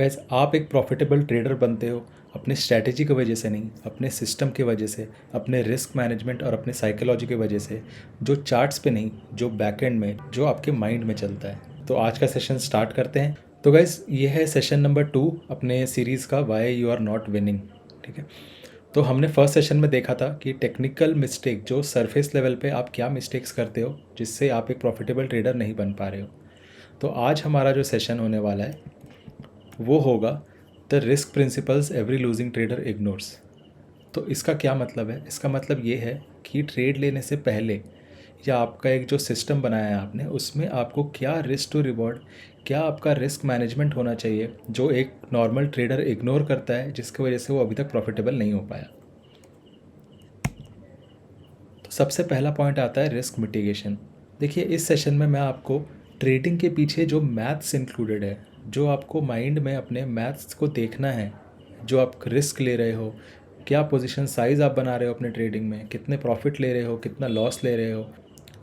Gas आप एक profitable trader बनते हो अपनी स्ट्रैटेजी की वजह से नहीं, अपने सिस्टम की वजह से, अपने रिस्क मैनेजमेंट और अपने साइकोलॉजी की वजह से, जो चार्ट्स पे नहीं, जो बैकएंड में, जो आपके माइंड में चलता है। तो आज का सेशन स्टार्ट करते हैं। तो गैस ये है सेशन नंबर 2 अपने सीरीज़ का why you are not winning. ठीक है, तो हमने फर्स्ट सेशन में देखा था कि टेक्निकल मिस्टेक, जो सरफेस लेवल पे आप क्या मिस्टेक्स करते हो जिससे आप एक प्रॉफिटेबल ट्रेडर नहीं बन पा रहे हो। तो आज हमारा जो सेशन होने वाला है वो होगा the risk principles every losing trader ignores. तो इसका क्या मतलब है? इसका मतलब ये है कि ट्रेड लेने से पहले या आपका एक जो सिस्टम बनाया है आपने, उसमें आपको क्या रिस्क टू रिवॉर्ड, क्या आपका रिस्क मैनेजमेंट होना चाहिए जो एक नॉर्मल ट्रेडर इग्नोर करता है, जिसकी वजह से वो अभी तक प्रॉफिटेबल नहीं हो पाया। तो सबसे पहला पॉइंट आता है रिस्क मिटिगेशन। देखिए, इस सेशन में मैं आपको ट्रेडिंग के पीछे जो मैथ्स इंक्लूडेड है, जो आपको माइंड में अपने मैथ्स को देखना है, जो आप रिस्क ले रहे हो, क्या पोजीशन साइज़ आप बना रहे हो अपने ट्रेडिंग में, कितने प्रॉफिट ले रहे हो, कितना लॉस ले रहे हो,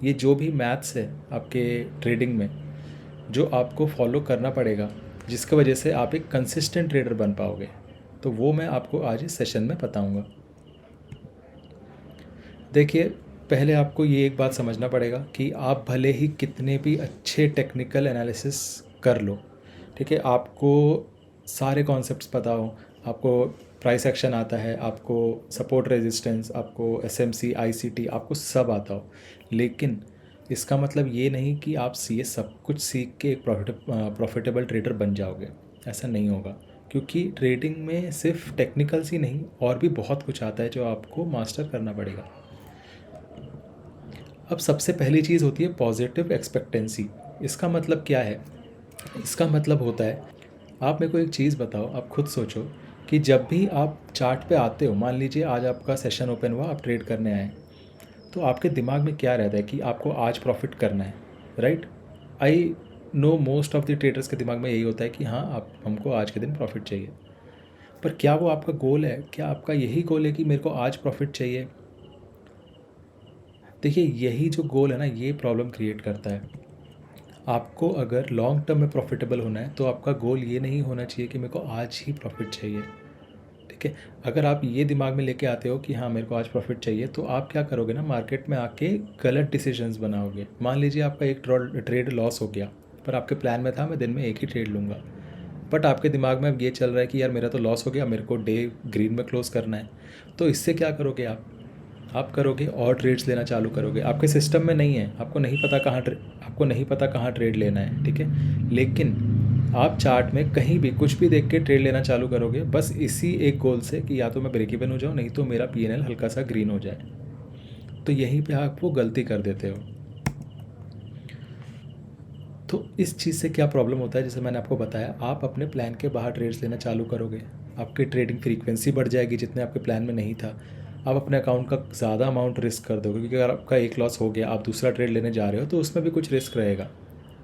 ये जो भी मैथ्स है आपके ट्रेडिंग में, जो आपको फॉलो करना पड़ेगा, जिसकी वजह से आप एक कंसिस्टेंट ट्रेडर बन पाओगे। तो वो मैं आपको आज इस सेशन में बताऊंगा। देखिए, पहले आपको ये एक बात समझना पड़ेगा कि आप भले ही कितने भी अच्छे टेक्निकल एनालिसिस कर लो, ठीक है, आपको सारे कॉन्सेप्ट्स पता हो, आपको प्राइस एक्शन आता है, आपको सपोर्ट रेजिस्टेंस, आपको एसएमसी, आईसीटी, आपको सब आता हो, लेकिन इसका मतलब ये नहीं कि आप ये सब कुछ सीख के एक प्रॉफिटेबल ट्रेडर बन जाओगे। ऐसा नहीं होगा, क्योंकि ट्रेडिंग में सिर्फ टेक्निकल्स ही नहीं, और भी बहुत कुछ आता है जो आपको मास्टर करना पड़ेगा। अब सबसे पहली चीज़ होती है पॉजिटिव एक्सपेक्टेंसी। इसका मतलब क्या है? इसका मतलब होता है, आप मेरे को एक चीज़ बताओ, आप खुद सोचो कि जब भी आप चार्ट पे आते हो, मान लीजिए आज आपका सेशन ओपन हुआ, आप ट्रेड करने आए, तो आपके दिमाग में क्या रहता है कि आपको आज प्रॉफिट करना है, right? I know most of the traders के दिमाग में यही होता है कि हाँ, आप हमको आज के दिन प्रॉफिट चाहिए। पर क्या वो आपका गोल है? क्या आपका यही गोल है कि मेरे को आज प्रॉफिट चाहिए? देखिए, यही जो गोल है ना, ये प्रॉब्लम क्रिएट करता है। आपको अगर लॉन्ग टर्म में प्रॉफिटेबल होना है तो आपका गोल ये नहीं होना चाहिए कि मेरे को आज ही प्रॉफिट चाहिए। ठीक है, अगर आप ये दिमाग में लेके आते हो कि हाँ मेरे को आज प्रॉफिट चाहिए, तो आप क्या करोगे ना, मार्केट में आके गलत डिसीजंस बनाओगे। मान लीजिए आपका एक ट्रेड लॉस हो गया, पर आपके प्लान में था मैं दिन में एक ही ट्रेड लूँगा, बट आपके दिमाग में अब ये चल रहा है कि यार मेरा तो लॉस हो गया, मेरे को डे ग्रीन में क्लोज़ करना है। तो इससे क्या करोगे आप करोगे और ट्रेड्स लेना चालू करोगे। आपके सिस्टम में नहीं है, आपको नहीं पता कहाँ ट्रेड लेना है, ठीक है, लेकिन आप चार्ट में कहीं भी कुछ भी देख के ट्रेड लेना चालू करोगे, बस इसी एक गोल से कि या तो मैं ब्रेक इवन हो जाऊँ, नहीं तो मेरा पीएनएल हल्का सा ग्रीन हो जाए। तो यहीं पे आप वो गलती कर देते हो। तो इस चीज़ से क्या प्रॉब्लम होता है, जैसे मैंने आपको बताया, आप अपने प्लान के बाहर ट्रेड्स लेना चालू करोगे, आपकी ट्रेडिंग फ्रीक्वेंसी बढ़ जाएगी जितने आपके प्लान में नहीं था। आप अपने अकाउंट का ज़्यादा अमाउंट रिस्क कर दोगे, क्योंकि अगर आपका एक लॉस हो गया, आप दूसरा ट्रेड लेने जा रहे हो तो उसमें भी कुछ रिस्क रहेगा,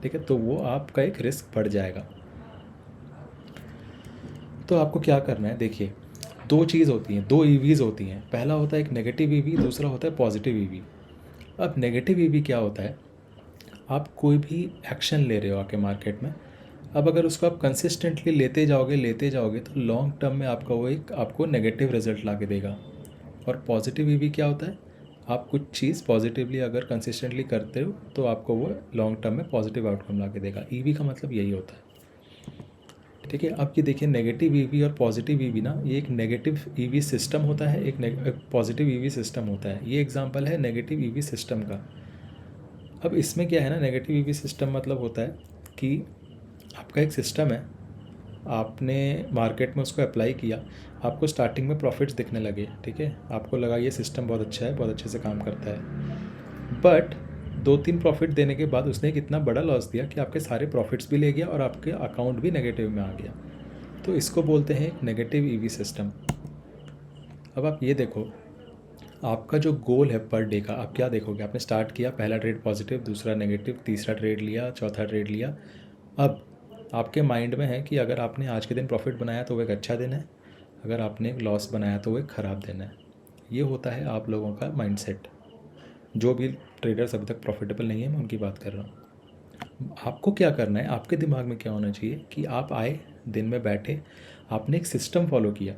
ठीक है, तो वो आपका एक रिस्क बढ़ जाएगा। तो आपको क्या करना है, देखिए, दो चीज़ होती हैं, दो ईवीज़ होती हैं। पहला होता है एक नेगेटिव ईवी, दूसरा होता है पॉजिटिव ईवी। अब नेगेटिव ईवी क्या होता है? आप कोई भी एक्शन ले रहे हो आके मार्केट में, अब अगर उसको आप कंसिस्टेंटली लेते जाओगे तो लॉन्ग टर्म में आपका वो एक आपको नेगेटिव रिजल्ट ला के देगा। और पॉजिटिव ईवी क्या होता है? आप कुछ चीज़ पॉजिटिवली अगर कंसिस्टेंटली करते हो तो आपको वो लॉन्ग टर्म में पॉजिटिव आउटकम ला के देगा। ईवी का मतलब यही होता है, ठीक है। अब ये देखिए, नेगेटिव ईवी और पॉजिटिव ईवी ना, ये एक नेगेटिव ईवी सिस्टम होता है, एक पॉजिटिव ईवी सिस्टम होता है। ये एग्जांपल है नेगेटिव ईवी सिस्टम का। अब इसमें क्या है ना, नेगेटिव ईवी सिस्टम मतलब होता है कि आपका एक सिस्टम है, आपने मार्केट में उसको अप्लाई किया, आपको स्टार्टिंग में प्रॉफिट्स दिखने लगे, ठीक है, आपको लगा ये सिस्टम बहुत अच्छा है, बहुत अच्छे से काम करता है, बट 2-3 प्रॉफिट देने के बाद उसने एक इतना बड़ा लॉस दिया कि आपके सारे प्रॉफिट्स भी ले गया और आपके अकाउंट भी नेगेटिव में आ गया। तो इसको बोलते हैं एक नेगेटिव ईवी सिस्टम। अब आप ये देखो, आपका जो गोल है पर डे का, आप क्या देखोगे? आपने स्टार्ट किया, पहला ट्रेड पॉजिटिव, दूसरा नेगेटिव, तीसरा ट्रेड लिया, चौथा ट्रेड लिया। अब आपके माइंड में है कि अगर आपने आज के दिन प्रॉफिट बनाया तो वो एक अच्छा दिन है, अगर आपने लॉस बनाया तो वो एक ख़राब दिन है। ये होता है आप लोगों का माइंडसेट। जो भी ट्रेडर्स अभी तक प्रॉफिटेबल नहीं है, मैं उनकी बात कर रहा हूँ। आपको क्या करना है, आपके दिमाग में क्या होना चाहिए कि आप आए, दिन में बैठे, आपने एक सिस्टम फॉलो किया।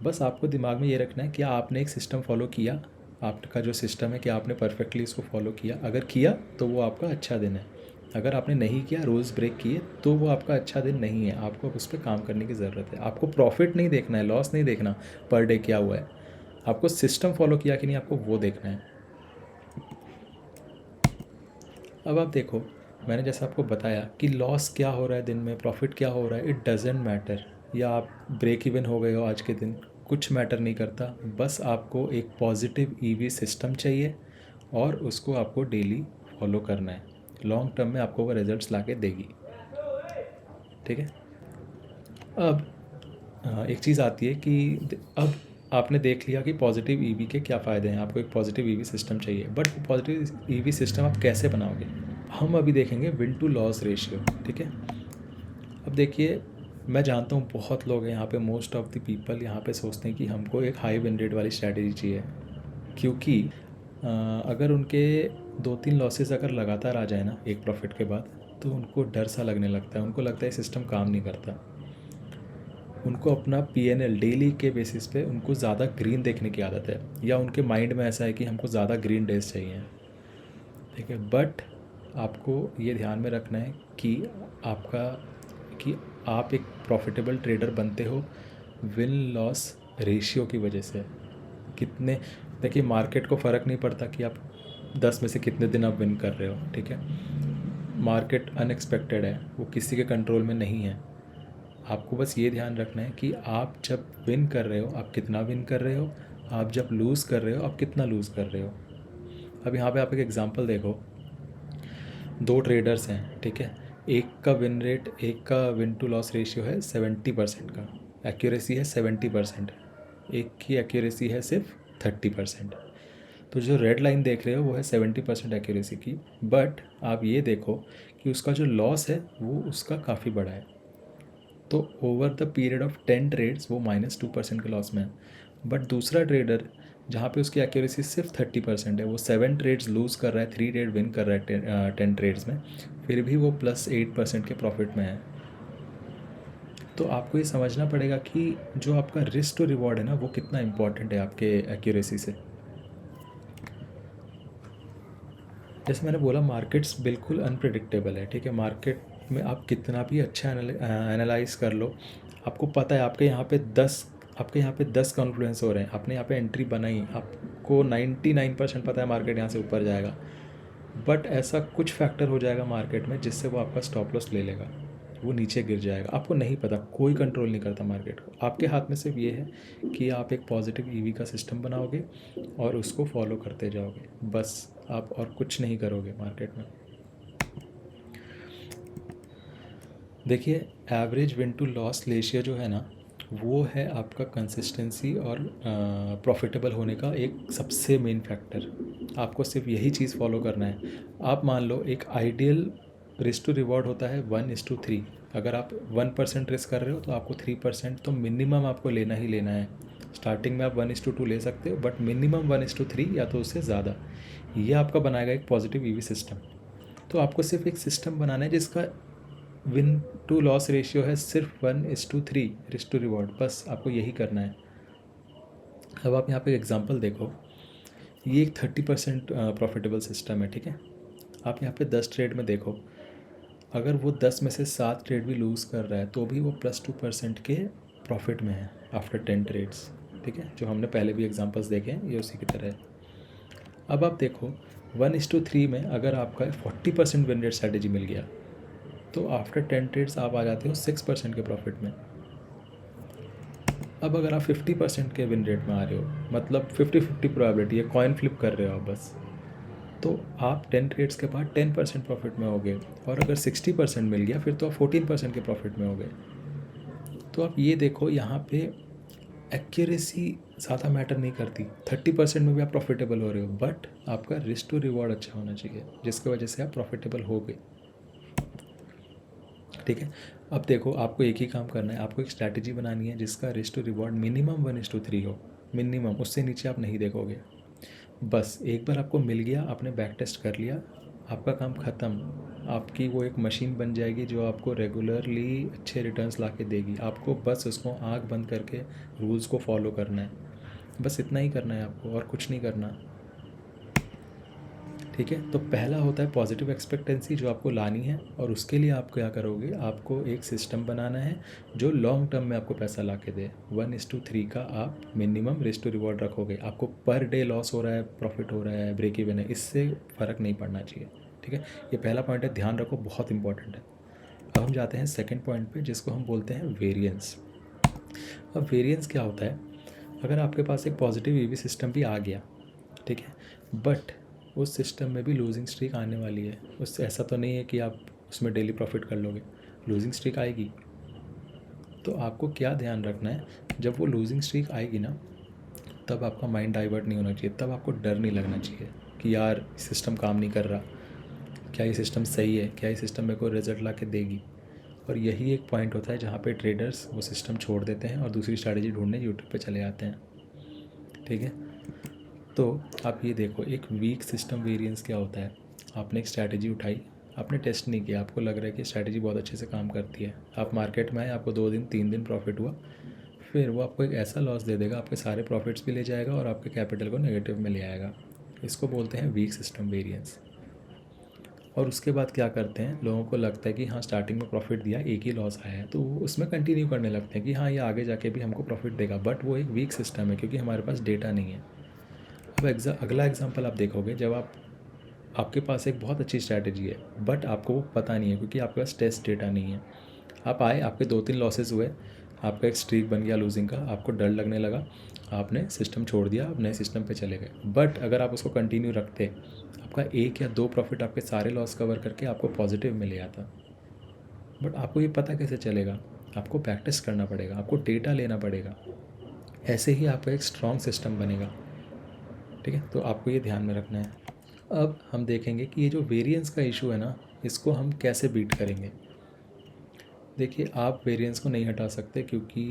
बस आपको दिमाग में ये रखना है कि आपने एक सिस्टम फॉलो किया, आपका जो सिस्टम है कि आपने परफेक्टली इसको फॉलो किया। अगर किया तो वो आपका अच्छा दिन है, अगर आपने नहीं किया, रूल्स ब्रेक किए, तो वो आपका अच्छा दिन नहीं है। आपको उस पर काम करने की ज़रूरत है। आपको प्रॉफिट नहीं देखना है, लॉस नहीं देखना पर डे क्या हुआ है, आपको सिस्टम फॉलो किया कि नहीं, आपको वो देखना है। अब आप देखो, मैंने जैसे आपको बताया कि लॉस क्या हो रहा है दिन में, प्रॉफिट क्या हो रहा है, इट डजेंट मैटर। या आप ब्रेक इवन हो गए हो आज के दिन, कुछ मैटर नहीं करता। बस आपको एक पॉजिटिव ईवी सिस्टम चाहिए और उसको आपको डेली फॉलो करना है। लॉन्ग टर्म में आपको वो रिजल्ट्स ला के देगी। ठीक है। अब एक चीज़ आती है कि अब आपने देख लिया कि पॉजिटिव ईवी के क्या फ़ायदे हैं, आपको एक पॉजिटिव ईवी सिस्टम चाहिए, बट पॉजिटिव ईवी सिस्टम आप कैसे बनाओगे, हम अभी देखेंगे विन टू लॉस रेशियो। ठीक है। अब देखिए, मैं जानता हूँ बहुत लोग हैं यहाँ पे, मोस्ट ऑफ द पीपल यहाँ पे सोचते हैं कि हमको एक हाई विन रेट वाली स्ट्रैटेजी चाहिए, क्योंकि अगर उनके 2-3 लॉसेस अगर लगातार आ जाए ना एक प्रॉफिट के बाद, तो उनको डर सा लगने लगता है, उनको लगता है सिस्टम काम नहीं करता। उनको अपना PNL डेली के बेसिस पे उनको ज़्यादा ग्रीन देखने की आदत है, या उनके माइंड में ऐसा है कि हमको ज़्यादा ग्रीन डेज चाहिए। ठीक है। बट आपको ये ध्यान में रखना है कि आपका कि आप एक प्रॉफिटेबल ट्रेडर बनते हो विन लॉस रेशियो की वजह से। कितने, देखिए मार्केट को फ़र्क नहीं पड़ता कि आप 10 में से कितने दिन आप विन कर रहे हो। ठीक है। मार्केट अनएक्सपेक्टेड है, वो किसी के कंट्रोल में नहीं है। आपको बस ये ध्यान रखना है कि आप जब विन कर रहे हो आप कितना विन कर रहे हो, आप जब लूज़ कर रहे हो आप कितना लूज़ कर रहे हो। अब यहाँ पे आप एक एग्जांपल देखो, 2 ट्रेडर्स हैं। ठीक है। एक का विन रेट, एक का विन टू लॉस रेशियो है 70% का, एक्यूरेसी है 70%, एक की एक्यूरेसी है सिर्फ 30%। तो जो रेड लाइन देख रहे हो वो है 70% एक्यूरेसी की, बट आप ये देखो कि उसका जो लॉस है वो उसका काफ़ी बड़ा है। तो over the period of 10 trades वो -2% के लॉस में है। बट दूसरा ट्रेडर जहाँ पे उसकी एक्यूरेसी सिर्फ 30% है, वो 7 ट्रेड्स लूज़ कर रहा है, 3 ट्रेड विन कर रहा है 10 ट्रेड्स में, फिर भी वो +8% के प्रॉफिट में है। तो आपको ये समझना पड़ेगा कि जो आपका रिस्क टू रिवॉर्ड है ना, वो कितना इंपॉर्टेंट है आपके एक्यूरेसी से। जैसे मैंने बोला, मार्केट्स बिल्कुल अनप्रिडिक्टेबल है। ठीक है। मार्केट में आप कितना भी अच्छा एनालाइज कर लो, आपको पता है आपके यहाँ पे 10 कॉन्फ्लुएंस हो रहे हैं, आपने यहाँ पे एंट्री बनाई, आपको 99% पता है मार्केट यहाँ से ऊपर जाएगा, बट ऐसा कुछ फैक्टर हो जाएगा मार्केट में जिससे वो आपका स्टॉप लॉस ले लेगा, वो नीचे गिर जाएगा। आपको नहीं पता, कोई कंट्रोल नहीं करता मार्केट को। आपके हाथ में सिर्फ ये है कि आप एक पॉजिटिव ईवी का सिस्टम बनाओगे और उसको फॉलो करते जाओगे, बस आप और कुछ नहीं करोगे मार्केट में। देखिए, average win to loss ratio जो है ना, वो है आपका कंसिस्टेंसी और प्रॉफिटेबल होने का एक सबसे मेन फैक्टर। आपको सिर्फ यही चीज़ फॉलो करना है। आप मान लो एक आइडियल रिस्क टू रिवॉर्ड होता है 1:3। अगर आप 1% रिस्क कर रहे हो तो आपको 3% तो मिनिमम आपको लेना ही लेना है। स्टार्टिंग में आप 1:2 ले सकते हो, बट मिनिमम 1:3 या तो उससे ज़्यादा। ये आपका बनाएगा एक पॉजिटिव ईवी सिस्टम। तो आपको सिर्फ एक सिस्टम बनाना है जिसका विन टू लॉस रेशियो है सिर्फ 1:3 रिस्क टू रिवॉर्ड, बस आपको यही करना है। अब आप यहाँ पे एग्जांपल देखो, ये एक 30% प्रॉफिटेबल सिस्टम है। ठीक है। आप यहाँ पे 10 ट्रेड में देखो, अगर वो 10 में से 7 ट्रेड भी लूज़ कर रहा है तो भी वो +2% के प्रॉफिट में है आफ्टर 10 ट्रेड्स। ठीक है। जो हमने पहले भी एग्जांपल्स देखे हैं, ये उसी की तरह है। अब आप देखो 1:3 में अगर आपका 40% विन रेट स्ट्रैटेजी मिल गया, तो आफ्टर 10 ट्रेड्स आप आ जाते हो 6% के प्रॉफिट में। अब अगर आप 50% के विन रेट में आ रहे हो, मतलब 50-50 प्रोबेबिलिटी है, कॉइन फ्लिप कर रहे हो आप बस, तो आप 10 ट्रेड्स के बाद 10% प्रॉफिट में हो गए। और अगर 60% मिल गया फिर तो आप 14% के प्रॉफिट में हो गए। तो आप ये देखो, यहाँ पे एक्यूरेसी ज़्यादा मैटर नहीं करती, 30% में भी आप प्रॉफिटेबल हो रहे हो, बट आपका रिस्क टू रिवॉर्ड अच्छा होना चाहिए जिसकी वजह से आप प्रॉफिटेबल हो गए। ठीक है। अब देखो, आपको एक ही काम करना है, आपको एक स्ट्रैटेजी बनानी है जिसका रिस्क टू रिवॉर्ड मिनिमम 1:3 हो, मिनिमम, उससे नीचे आप नहीं देखोगे। बस एक बार आपको मिल गया, आपने बैक टेस्ट कर लिया, आपका काम ख़त्म। आपकी वो एक मशीन बन जाएगी जो आपको रेगुलरली अच्छे रिटर्न्स ला के देगी। आपको बस उसको आँख बंद करके रूल्स को फॉलो करना है, बस इतना ही करना है आपको, और कुछ नहीं करना। ठीक है, तो पहला होता है पॉजिटिव एक्सपेक्टेंसी जो आपको लानी है, और उसके लिए आप क्या करोगे, आपको एक सिस्टम बनाना है जो लॉन्ग टर्म में आपको पैसा ला के दे। 1:3 का आप मिनिमम रिस्क टू रिवॉर्ड रखोगे। आपको पर डे लॉस हो रहा है, प्रॉफिट हो रहा है, ब्रेक इवन है, इससे फ़र्क नहीं पड़ना चाहिए। ठीक है, ये पहला पॉइंट है, ध्यान रखो, बहुत इंपॉर्टेंट है। अब हम जाते हैं सेकेंड पॉइंट पे, जिसको हम बोलते हैं वेरिएंस। अब वेरिएंस क्या होता है, अगर आपके पास एक पॉजिटिव ईवी सिस्टम भी आ गया, ठीक है, बट उस सिस्टम में भी लूजिंग स्ट्रीक आने वाली है। उससे ऐसा तो नहीं है कि आप उसमें डेली प्रॉफिट कर लोगे, लूजिंग स्ट्रीक आएगी। तो आपको क्या ध्यान रखना है, जब वो लूजिंग स्ट्रीक आएगी ना, तब आपका माइंड डाइवर्ट नहीं होना चाहिए, तब आपको डर नहीं लगना चाहिए कि यार सिस्टम काम नहीं कर रहा, क्या ये सिस्टम सही है, क्या ये सिस्टम मेरे को रिजल्ट ला के देगी। और यही एक पॉइंट होता है जहाँ पे ट्रेडर्स वो सिस्टम छोड़ देते हैं और दूसरी स्ट्रैटेजी ढूंढने यूट्यूब पे चले जाते हैं। ठीक है, तो आप ये देखो, एक वीक सिस्टम वेरिएंस क्या होता है। आपने एक स्ट्रैटेजी उठाई, आपने टेस्ट नहीं किया, आपको लग रहा है कि स्ट्रैटेजी बहुत अच्छे से काम करती है, आप मार्केट में आए, आपको 2 दिन 3 दिन प्रॉफिट हुआ, फिर वो आपको एक ऐसा लॉस दे देगा, आपके सारे प्रॉफिट्स भी ले जाएगा और आपके कैपिटल को नेगेटिव में ले आएगा। इसको बोलते हैं वीक सिस्टम वेरिएंस। और उसके बाद क्या करते हैं, लोगों को लगता है कि हाँ स्टार्टिंग में प्रॉफिट दिया, एक ही लॉस आया है, तो वो उसमें कंटिन्यू करने लगते हैं कि हाँ ये आगे जाके भी हमको प्रॉफिट देगा, बट वो एक वीक सिस्टम है क्योंकि हमारे पास डेटा नहीं है। अब अगला एग्जांपल आप देखोगे, जब आपके पास एक बहुत अच्छी स्ट्रैटेजी है बट आपको वो पता नहीं है क्योंकि आपके पास टेस्ट डेटा नहीं है। आप आए, आपके 2-3 लॉसेस हुए, आपका एक स्ट्रीक बन गया लूजिंग का, आपको डर लगने लगा, आपने सिस्टम छोड़ दिया, आप नए सिस्टम पे चले गए। बट अगर आप उसको कंटिन्यू रखते, आपका 1 या 2 प्रॉफिट आपके सारे लॉस कवर करके आपको पॉजिटिव में ले आता। बट आपको ये पता कैसे चलेगा, आपको प्रैक्टिस करना पड़ेगा, आपको डेटा लेना पड़ेगा, ऐसे ही आपका एक स्ट्रॉन्ग सिस्टम बनेगा। ठीक है, तो आपको ये ध्यान में रखना है। अब हम देखेंगे कि ये जो वेरिएंस का इशू है ना, इसको हम कैसे बीट करेंगे। देखिए, आप वेरिएंस को नहीं हटा सकते क्योंकि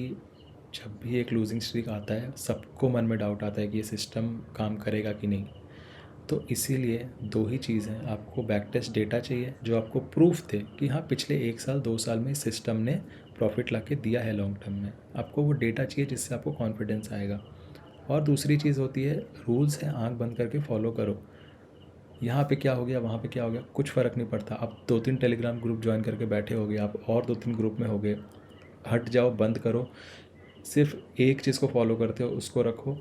जब भी एक लूजिंग स्ट्रीक आता है, सबको मन में डाउट आता है कि ये सिस्टम काम करेगा कि नहीं। तो इसीलिए 2 ही चीज़ हैं, आपको बैक टेस्ट डेटा चाहिए जो आपको प्रूफ दे कि हाँ पिछले 1 साल 2 साल में सिस्टम ने प्रॉफिट ला के दिया है लॉन्ग टर्म में। आपको वो डेटा चाहिए जिससे आपको कॉन्फिडेंस आएगा। और दूसरी चीज़ होती है, रूल्स हैं, आँख बंद करके फॉलो करो। यहाँ पे क्या हो गया, वहाँ पे क्या हो गया, कुछ फ़र्क नहीं पड़ता। आप 2-3 टेलीग्राम ग्रुप ज्वाइन करके बैठे होगे, आप और 2-3 ग्रुप में होगे, हट जाओ, बंद करो, सिर्फ एक चीज़ को फॉलो करते हो उसको रखो,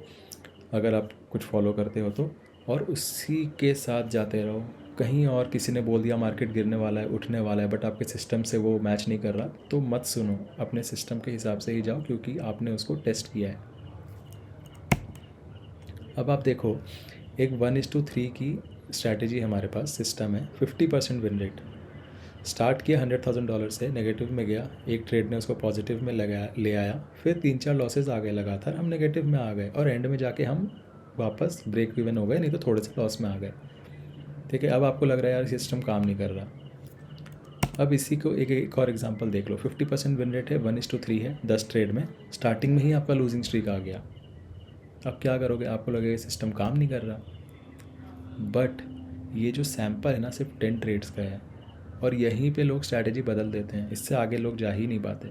अगर आप कुछ फॉलो करते हो तो, और उसी के साथ जाते रहो। कहीं और किसी ने बोल दिया मार्केट गिरने वाला है, उठने वाला है, बट आपके सिस्टम से वो मैच नहीं कर रहा, तो मत सुनो, अपने सिस्टम के हिसाब से ही जाओ क्योंकि आपने उसको टेस्ट किया है। अब आप देखो, एक 1:3 की स्ट्रैटेजी हमारे पास सिस्टम है, 50% विन रेट। स्टार्ट किया $100,000 से, नेगेटिव में गया, एक ट्रेड ने उसको पॉजिटिव में ले आया, फिर 3-4 लॉसेज आ गए लगातार, हम नेगेटिव में आ गए और एंड में जाके हम वापस ब्रेक इवन हो गए, नहीं तो थोड़े से लॉस में आ गए। ठीक है, अब आपको लग रहा है यार सिस्टम काम नहीं कर रहा। अब इसी को एक और एग्जांपल देख लो, 50% विन रेट है, 1:3 है, 10 ट्रेड में, स्टार्टिंग में ही आपका लूजिंग स्ट्रीक आ गया। अब क्या करोगे, आपको लगेगा सिस्टम काम नहीं कर रहा, बट ये जो सैंपल है ना सिर्फ 10 ट्रेड्स का है और यहीं पे लोग स्ट्रैटेजी बदल देते हैं, इससे आगे लोग जा ही नहीं पाते।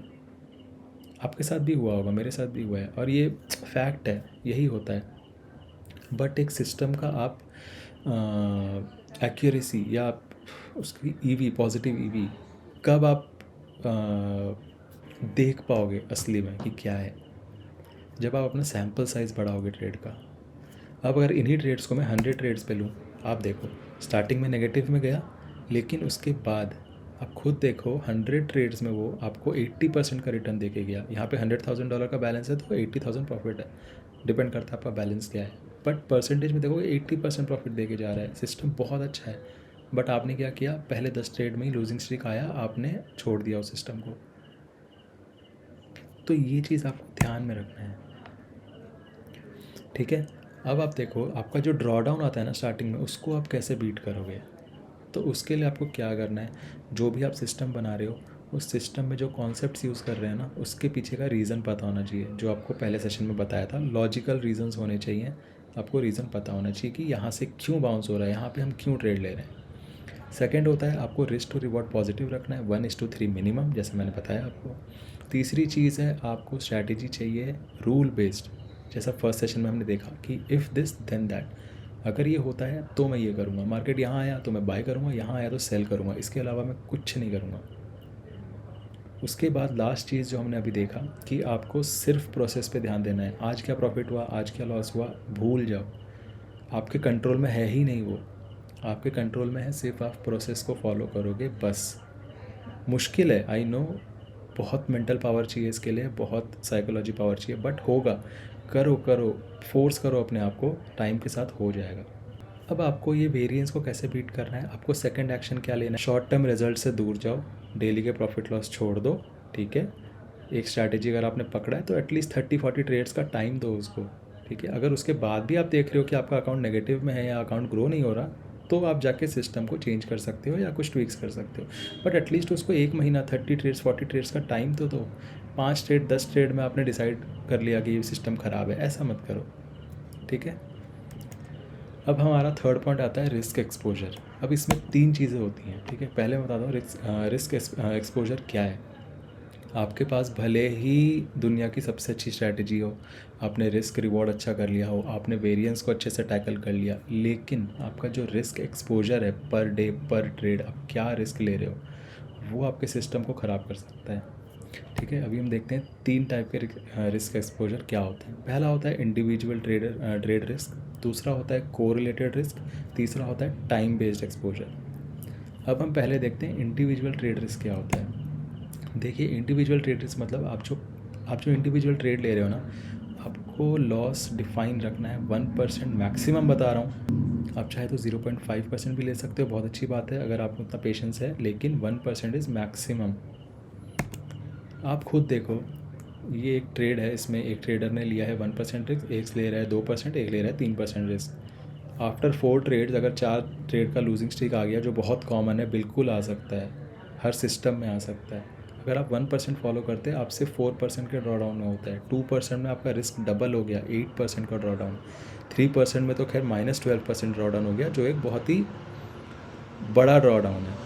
आपके साथ भी हुआ होगा, मेरे साथ भी हुआ है, और ये फैक्ट है, यही होता है। बट एक सिस्टम का आप एक्यूरेसी या आप उसकी ईवी, पॉजिटिव ईवी कब आप देख पाओगे असली में कि क्या है, जब आप अपना सैंपल साइज़ बढ़ाओगे ट्रेड का। अब अगर इन्हीं ट्रेड्स को मैं 100 ट्रेड्स पे लूँ, आप देखो स्टार्टिंग में नेगेटिव में गया, लेकिन उसके बाद आप खुद देखो 100 ट्रेड्स में वो आपको 80% का रिटर्न देके गया। यहाँ पे $100,000 का बैलेंस है तो 80,000 प्रॉफिट है, डिपेंड करता है आपका बैलेंस क्या है, बट परसेंटेज में देखोगे 80% प्रॉफिट देके जा रहा है। सिस्टम बहुत अच्छा है, बट आपने क्या किया, पहले 10 ट्रेड में ही लूजिंग स्ट्रीक आया, आपने छोड़ दिया उस सिस्टम को। तो ये चीज़ आपको ध्यान में रखना है। ठीक है, अब आप देखो आपका जो ड्रॉ डाउन आता है ना स्टार्टिंग में, उसको आप कैसे बीट करोगे। तो उसके लिए आपको क्या करना है, जो भी आप सिस्टम बना रहे हो, उस सिस्टम में जो कॉन्सेप्ट्स यूज़ कर रहे हैं ना, उसके पीछे का रीज़न पता होना चाहिए। जो आपको पहले सेशन में बताया था, लॉजिकल रीजंस होने चाहिए। आपको रीज़न पता होना चाहिए कि यहाँ से क्यों बाउंस हो रहा है, यहाँ पे हम क्यों ट्रेड ले रहे हैं। सेकंड होता है आपको रिस्क टू रिवॉर्ड पॉजिटिव रखना है, 1:3 मिनिमम, जैसे मैंने बताया आपको। तीसरी चीज़ है आपको स्ट्रैटेजी चाहिए रूल बेस्ड, जैसा फर्स्ट सेशन में हमने देखा कि इफ़ दिस देन दैट, अगर ये होता है तो मैं ये करूँगा, मार्केट यहाँ आया तो मैं बाय करूँगा, यहाँ आया तो सेल करूँगा, इसके अलावा मैं कुछ नहीं करूँगा। उसके बाद लास्ट चीज़ जो हमने अभी देखा कि आपको सिर्फ प्रोसेस पे ध्यान देना है। आज क्या प्रॉफिट हुआ, आज क्या लॉस हुआ, भूल जाओ, आपके कंट्रोल में है ही नहीं वो। आपके कंट्रोल में है सिर्फ आप प्रोसेस को फॉलो करोगे बस। मुश्किल है, आई नो, बहुत मेंटल पावर चाहिए इसके लिए, बहुत साइकोलॉजी पावर चाहिए, बट होगा। करो करो, फोर्स करो अपने आप को, टाइम के साथ हो जाएगा। अब आपको ये वेरिएंस को कैसे बीट करना है, आपको सेकंड एक्शन क्या लेना है, शॉर्ट टर्म रिजल्ट से दूर जाओ, डेली के प्रॉफिट लॉस छोड़ दो, ठीक है। एक स्ट्रैटेजी अगर आपने पकड़ा है तो एटलीस्ट 30-40 ट्रेड्स का टाइम दो उसको, ठीक है। अगर उसके बाद भी आप देख रहे हो कि आपका अकाउंट नेगेटिव में है या अकाउंट ग्रो नहीं हो रहा, तो आप जाके सिस्टम को चेंज कर सकते हो या कुछ ट्विक्स कर सकते हो, बट एटलीस्ट उसको 1 महीना 30 ट्रेड्स 40 ट्रेड्स का टाइम तो दो। 5 ट्रेड 10 ट्रेड में आपने डिसाइड कर लिया कि ये सिस्टम ख़राब है, ऐसा मत करो, ठीक है। अब हमारा थर्ड पॉइंट आता है रिस्क एक्सपोजर। अब इसमें 3 चीज़ें होती हैं, ठीक है। पहले मैं बताता हूँ रिस्क एक्सपोजर क्या है। आपके पास भले ही दुनिया की सबसे अच्छी स्ट्रैटेजी हो, आपने रिस्क रिवॉर्ड अच्छा कर लिया हो, आपने वेरिएंस को अच्छे से टैकल कर लिया, लेकिन आपका जो रिस्क एक्सपोजर है पर डे पर ट्रेड, आप क्या रिस्क ले रहे हो, वो आपके सिस्टम को ख़राब कर सकता है, ठीक है। अभी हम देखते हैं 3 टाइप के रिस्क एक्सपोजर क्या होते हैं। पहला होता है इंडिविजुअल ट्रेड रिस्क, दूसरा होता है कोरिलेटेड रिस्क, तीसरा होता है टाइम बेस्ड एक्सपोजर। अब हम पहले देखते हैं इंडिविजुअल ट्रेड रिस्क क्या होता है। देखिए, इंडिविजुअल ट्रेड रिस्क मतलब आप जो इंडिविजुअल ट्रेड ले रहे हो ना, आपको लॉस डिफाइन रखना है 1% मैक्सिमम बता रहा हूँ। आप चाहे तो 0.5% भी ले सकते हो, बहुत अच्छी बात है अगर आपको उतना पेशेंस है, लेकिन 1% इज़ मैक्सिमम। आप खुद देखो, ये एक ट्रेड है, इसमें एक ट्रेडर ने लिया है 1% रिस्क, एक ले रहा है 2%, एक ले रहा है 3% रिस्क। आफ्टर 4 ट्रेड्स अगर 4 ट्रेड का लूजिंग स्ट्रीक आ गया, जो बहुत कॉमन है, बिल्कुल आ सकता है, हर सिस्टम में आ सकता है। अगर आप 1% फॉलो करते हैं, आपसे 4% के ड्रॉ डाउन में होता है, 2% में आपका रिस्क डबल हो गया, 8% का ड्रॉ डाउन, 3% में तो खैर -12% ड्रॉ डाउन हो गया, जो एक बहुत ही बड़ा ड्रॉ डाउन है,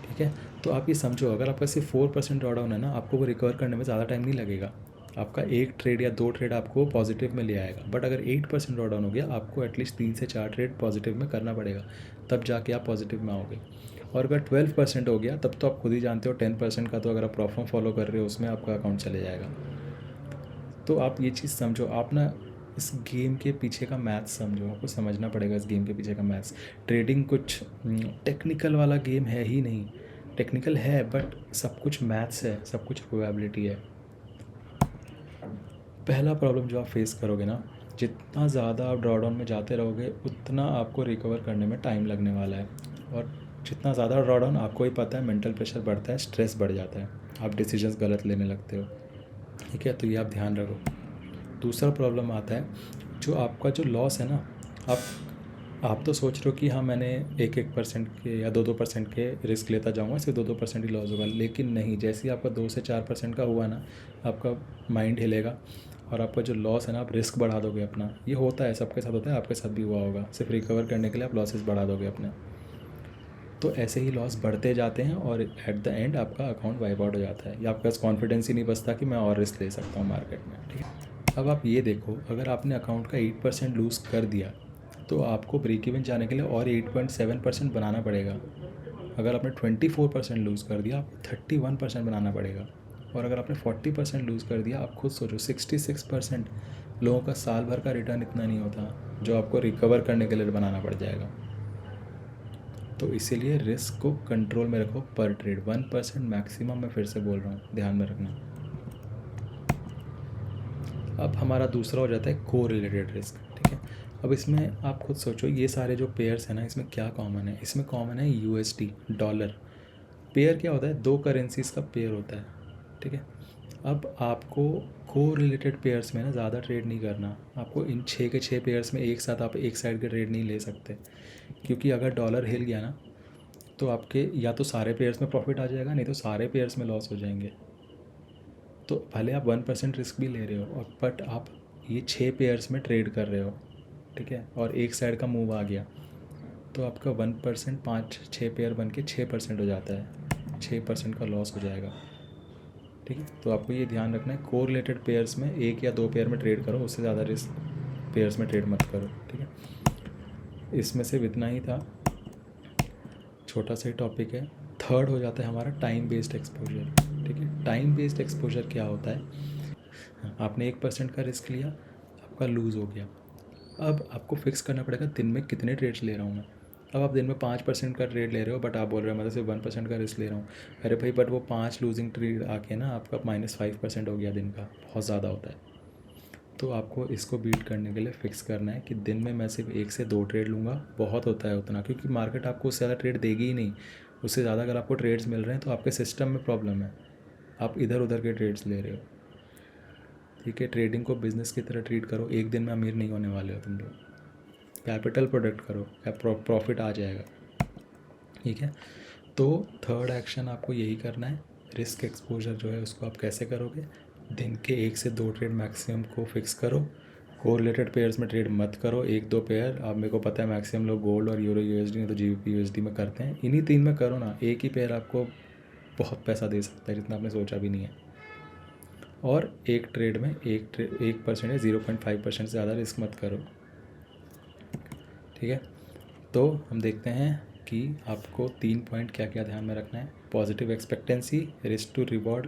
ठीक है। तो आप ये समझो, अगर आपका सिर्फ 4% ड्रॉ डाउन है ना, आपको वो रिकवर करने में ज़्यादा टाइम नहीं लगेगा। आपका एक ट्रेड या 2 ट्रेड आपको पॉजिटिव में ले आएगा, बट अगर 8% ड्रॉ डाउन हो गया, आपको एटलीस्ट 3 से 4 ट्रेड पॉजिटिव में करना पड़ेगा, तब जाके आप पॉजिटिव में आओगे। और अगर 12% हो गया, तब तो आप खुद ही जानते हो 10% का तो अगर आप प्रॉफिट फॉलो कर रहे हो, उसमें आपका अकाउंट चले जाएगा। तो आप ये चीज़ समझो, आप ना इस गेम के पीछे का मैथ्स समझो, आपको समझना पड़ेगा इस गेम के पीछे का मैथ्स। ट्रेडिंग कुछ टेक्निकल वाला गेम है ही नहीं, टेक्निकल है बट सब कुछ मैथ्स है, सब कुछ प्रोबेबिलिटी है। पहला प्रॉब्लम जो आप फेस करोगे ना, जितना ज़्यादा आप ड्रॉडाउन में जाते रहोगे, उतना आपको रिकवर करने में टाइम लगने वाला है। और जितना ज़्यादा ड्रॉडाउन, आपको ही पता है, मेंटल प्रेशर बढ़ता है, स्ट्रेस बढ़ जाता है, आप डिसीजंस गलत लेने लगते हो, ठीक है। तो ये आप ध्यान रखो। दूसरा प्रॉब्लम आता है, जो आपका जो लॉस है ना, आप तो सोच रहे हो कि हाँ, मैंने 1% के या 2% के रिस्क लेता जाऊँगा, सिर्फ 2% ही लॉस होगा, लेकिन नहीं, जैसे ही आपका 2 से 4% का हुआ ना, आपका माइंड हिलेगा और आपका जो लॉस है ना, आप रिस्क बढ़ा दोगे अपना। ये होता है, सबके साथ होता है, आपके साथ भी हुआ होगा, सिर्फ रिकवर करने के लिए आप लॉसेस बढ़ा दोगे अपने। तो ऐसे ही लॉस बढ़ते जाते हैं और एट द एंड आपका अकाउंट वाइप आउट हो जाता है, या आपके पास कॉन्फिडेंस ही नहीं बचता कि मैं और रिस्क ले सकता हूँ मार्केट में, ठीक है। अब आप ये देखो, अगर आपने अकाउंट का 8% लूज़ कर दिया, तो आपको ब्रेक इवन जाने के लिए और 8.7% बनाना पड़ेगा। अगर आपने 24% लूज़ कर दिया, आपको 31% बनाना पड़ेगा। और अगर आपने 40% लूज़ कर दिया, आप खुद सोचो, 66% लोगों का साल भर का रिटर्न इतना नहीं होता, जो आपको रिकवर करने के लिए बनाना पड़ जाएगा। तो इसीलिए रिस्क को कंट्रोल में रखो, पर ट्रेड 1% मैक्सिमम, मैं फिर से बोल रहा हूँ, ध्यान में रखना। अब हमारा दूसरा हो जाता है को रिलेटेड रिस्क, ठीक है। अब इसमें आप खुद सोचो, ये सारे जो पेयर्स हैं ना, इसमें क्या कॉमन है, इसमें कॉमन है यूएसडी डॉलर। पेयर क्या होता है, 2 करेंसीज का पेयर होता है, ठीक है। अब आपको को रिलेटेड पेयर्स में ना ज़्यादा ट्रेड नहीं करना, आपको इन 6 के 6 पेयर्स में एक साथ आप एक साइड के ट्रेड नहीं ले सकते, क्योंकि अगर डॉलर हिल गया ना, तो आपके या तो सारे पेयर्स में प्रॉफिट आ जाएगा, नहीं तो सारे पेयर्स में लॉस हो जाएंगे। तो भले आप 1% रिस्क भी ले रहे हो, और बट आप ये 6 पेयर्स में ट्रेड कर रहे हो, ठीक है, और एक साइड का मूव आ गया, तो आपका 1% 5-6 पेयर बन के 6% हो जाता है, 6% का लॉस हो जाएगा। ठीक है, तो आपको ये ध्यान रखना है, कोरिलेटेड पेयर्स में 1 या 2 पेयर में ट्रेड करो, उससे ज़्यादा रिस्क पेयर्स में ट्रेड मत करो। ठीक है, इसमें सिर्फ इतना ही था, छोटा सा ही टॉपिक है। थर्ड हो जाता है हमारा टाइम बेस्ड एक्सपोजर। ठीक है, टाइम बेस्ड एक्सपोजर क्या होता है, आपने 1% का रिस्क लिया, आपका लूज़ हो गया। अब आपको फिक्स करना पड़ेगा दिन में कितने ट्रेड्स ले रहा हूँ मैं। अब आप दिन में 5% का ट्रेड ले रहे हो, बट आप बोल रहे हो मैं तो सिर्फ 1% का रिस्क ले रहा हूँ। अरे भाई, बट वो 5 लूजिंग ट्रेड आके ना आपका -5% हो गया दिन का, बहुत ज़्यादा होता है। तो आपको इसको बीट करने के लिए फ़िक्स करना है कि दिन में मैं सिर्फ 1 से 2 ट्रेड लूँगा, बहुत होता है उतना, क्योंकि मार्केट आपको उससे ज़्यादा ट्रेड देगी ही नहीं। उससे ज़्यादा अगर आपको ट्रेड्स मिल रहे हैं तो आपके सिस्टम में प्रॉब्लम है, आप इधर उधर के ट्रेड्स ले रहे हो। ठीक है, ट्रेडिंग को बिज़नेस की तरह ट्रीट करो, एक दिन में अमीर नहीं होने वाले हो तुम लोग। कैपिटल प्रोडक्ट करो, प्रॉफिट आ जाएगा। ठीक है, तो थर्ड एक्शन आपको यही करना है। रिस्क एक्सपोजर जो है उसको आप कैसे करोगे, दिन के 1 से 2 ट्रेड मैक्सिमम को फिक्स करो। कोरिलेटेड पेयर्स में ट्रेड मत करो, 1-2 पेयर। अब मेरे को पता है मैक्सिमम लोग गोल्ड और यूरो यूएसडी नहीं तो जीबीपी यूएसडी में करते हैं, इन्हीं 3 में करो ना। एक ही पेयर आपको बहुत पैसा दे सकता है जितना आपने सोचा भी नहीं है। और एक ट्रेड में 1% या 0.5% से ज़्यादा रिस्क मत करो। ठीक है, तो हम देखते हैं कि आपको 3 पॉइंट क्या क्या ध्यान में रखना है। Positive expectancy, risk to reward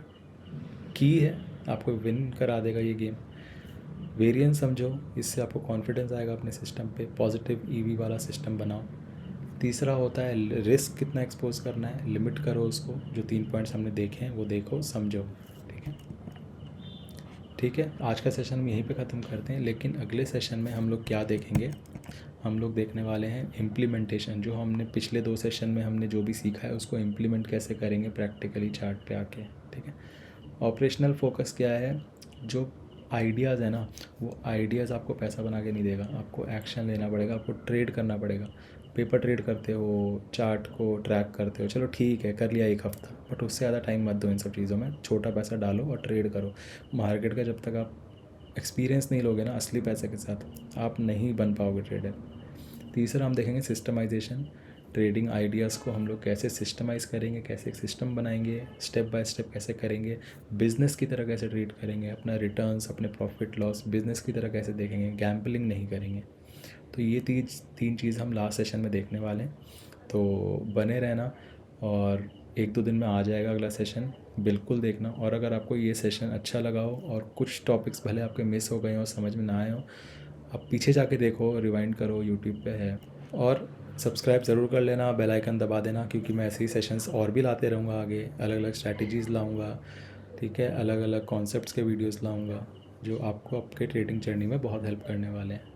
की है, आपको विन करा देगा ये गेम। वेरिएंस समझो, इससे आपको कॉन्फिडेंस आएगा अपने सिस्टम पे। पॉजिटिव ईवी वाला सिस्टम बनाओ। तीसरा होता है रिस्क कितना एक्सपोज करना है, लिमिट करो उसको। जो 3 पॉइंट्स हमने देखे हैं वो देखो, समझो। ठीक है, ठीक है, आज का सेशन हम यहीं पे ख़त्म करते हैं, लेकिन अगले सेशन में हम लोग क्या देखेंगे, हम लोग देखने वाले हैं इम्प्लीमेंटेशन। जो हमने पिछले 2 सेशन में हमने जो भी सीखा है उसको इम्प्लीमेंट कैसे करेंगे प्रैक्टिकली चार्ट पे आके। ठीक है, ऑपरेशनल फोकस क्या है, जो आइडियाज़ है ना, वो आइडियाज़ आपको पैसा बना के नहीं देगा, आपको एक्शन लेना पड़ेगा, आपको ट्रेड करना पड़ेगा। पेपर ट्रेड करते हो, चार्ट को ट्रैक करते हो, चलो ठीक है कर लिया 1 हफ्ता, बट उससे ज़्यादा टाइम मत दो इन सब चीज़ों में। छोटा पैसा डालो और ट्रेड करो। मार्केट का जब तक आप एक्सपीरियंस नहीं लोगे ना असली पैसे के साथ, आप नहीं बन पाओगे ट्रेडर। तीसरा हम देखेंगे सिस्टमाइजेशन। ट्रेडिंग आइडियाज़ को हम लोग कैसे सिस्टमाइज़ करेंगे, कैसे एक सिस्टम बनाएंगे, स्टेप बाय स्टेप कैसे करेंगे, बिज़नेस की तरह कैसे ट्रीट करेंगे, अपना रिटर्न्स, अपने प्रॉफिट लॉस बिज़नेस की तरह कैसे देखेंगे, गैम्बलिंग नहीं करेंगे। तो ये तीन चीज़ हम लास्ट सेशन में देखने वाले हैं, तो बने रहना। और 1-2 दिन में आ जाएगा अगला सेशन, बिल्कुल देखना। और अगर आपको ये सेशन अच्छा लगा हो और कुछ टॉपिक्स भले आपके मिस हो गए हो, समझ में ना आए हो, आप पीछे जाके देखो, रिवाइंड करो, यूट्यूब पे है। और सब्सक्राइब ज़रूर कर लेना, बेल आइकन दबा देना, क्योंकि मैं ऐसे ही सेशंस और भी लाते रहूँगा आगे। अलग अलग स्ट्रैटेजीज़ लाऊँगा, ठीक है, अलग अलग कॉन्सेप्ट्स के वीडियोज़ लाऊँगा जो आपको आपके ट्रेडिंग जर्नी में बहुत हेल्प करने वाले हैं।